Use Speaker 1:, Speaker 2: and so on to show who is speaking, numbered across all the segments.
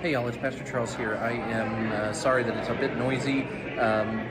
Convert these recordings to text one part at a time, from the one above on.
Speaker 1: Hey y'all, it's Pastor Charles here. I am sorry that it's a bit noisy.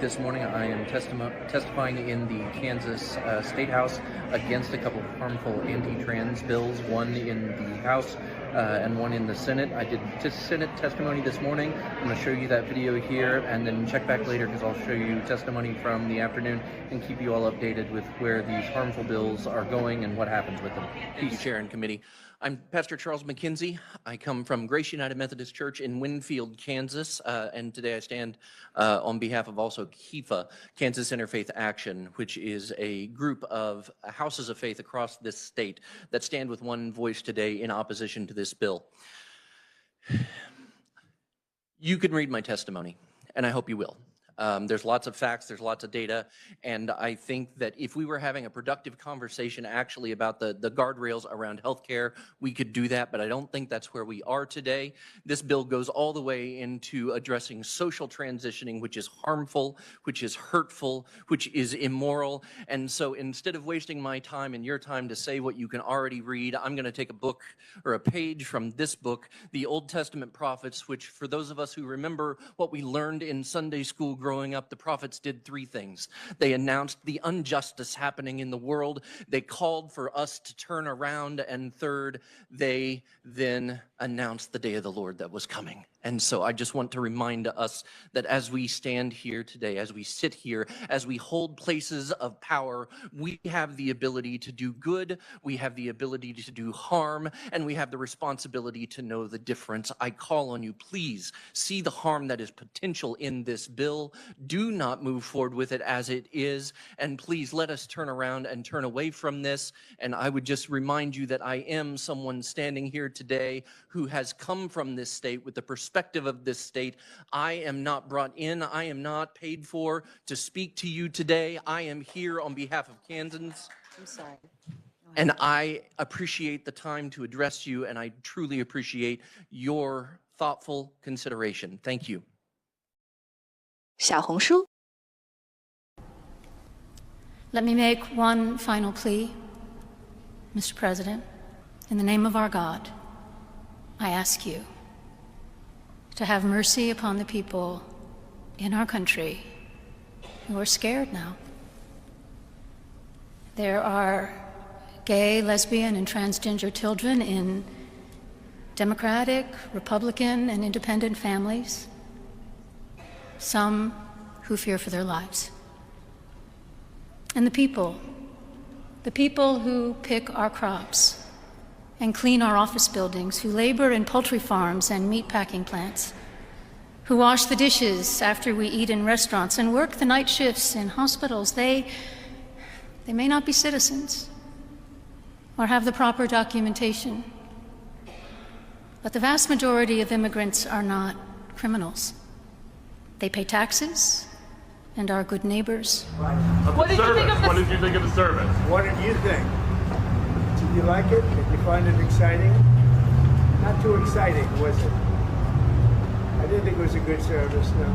Speaker 1: This morning I am testifying in the Kansas State House against a couple of harmful anti-trans bills, one in the House and one in the Senate. I did Senate testimony this morning. I'm going to show you that video here and then check back later because I'll show you testimony from the afternoon and keep you all updated with where these harmful bills are going and what happens with them. Thank you, Chair and Committee. I'm Pastor Charles McKenzie. I come from Grace United Methodist Church in Winfield, Kansas, and today I stand on behalf of also KIFA, Kansas Interfaith Action, which is a group of houses of faith across this state that stand with one voice today in opposition to this bill. You can read my testimony, and I hope you will. There's lots of facts, there's lots of data, and I think that if we were having a productive conversation actually about the guardrails around healthcare, we could do that, but I don't think that's where we are today. This bill goes all the way into addressing social transitioning, which is harmful, which is hurtful, which is immoral, and so instead of wasting my time and your time to say what you can already read, I'm going to take a book or a page from this book, the Old Testament prophets, which for those of us who remember what we learned in Sunday school growing up, the prophets did three things. They announced the injustice happening in the world. They called for us to turn around. And third, they then announced the day of the Lord that was coming. And so I just want to remind us that as we stand here today, as we sit here, as we hold places of power, we have the ability to do good, we have the ability to do harm, and we have the responsibility to know the difference. I call on you, please see the harm that is potential in this bill. Do not move forward with it as it is, and please let us turn around and turn away from this. And I would just remind you that I am someone standing here today who has come from this state with the perspective of this state. I am not brought in, I am not paid for to speak to you today. I am here on behalf of Kansans.
Speaker 2: I'm sorry.
Speaker 1: And I appreciate the time to address you, and I truly appreciate your thoughtful consideration. Thank you.
Speaker 2: 小红书
Speaker 3: Let me make one final plea, Mr. President. In the name of our God, I ask you to have mercy upon the people in our country who are scared now. There are gay, lesbian, and transgender children in Democratic, Republican, and independent families, some who fear for their lives. And the people who pick our crops and clean our office buildings, who labor in poultry farms and meat packing plants, who wash the dishes after we eat in restaurants and work the night shifts in hospitals, they may not be citizens or have the proper documentation, but the vast majority of immigrants are not criminals. They pay taxes and are good neighbors.
Speaker 4: What did you think of this? What did you think of the service?
Speaker 5: What did you think? Did you like it? Did you find it exciting? Not too exciting, was it? I didn't think it was a good service, no.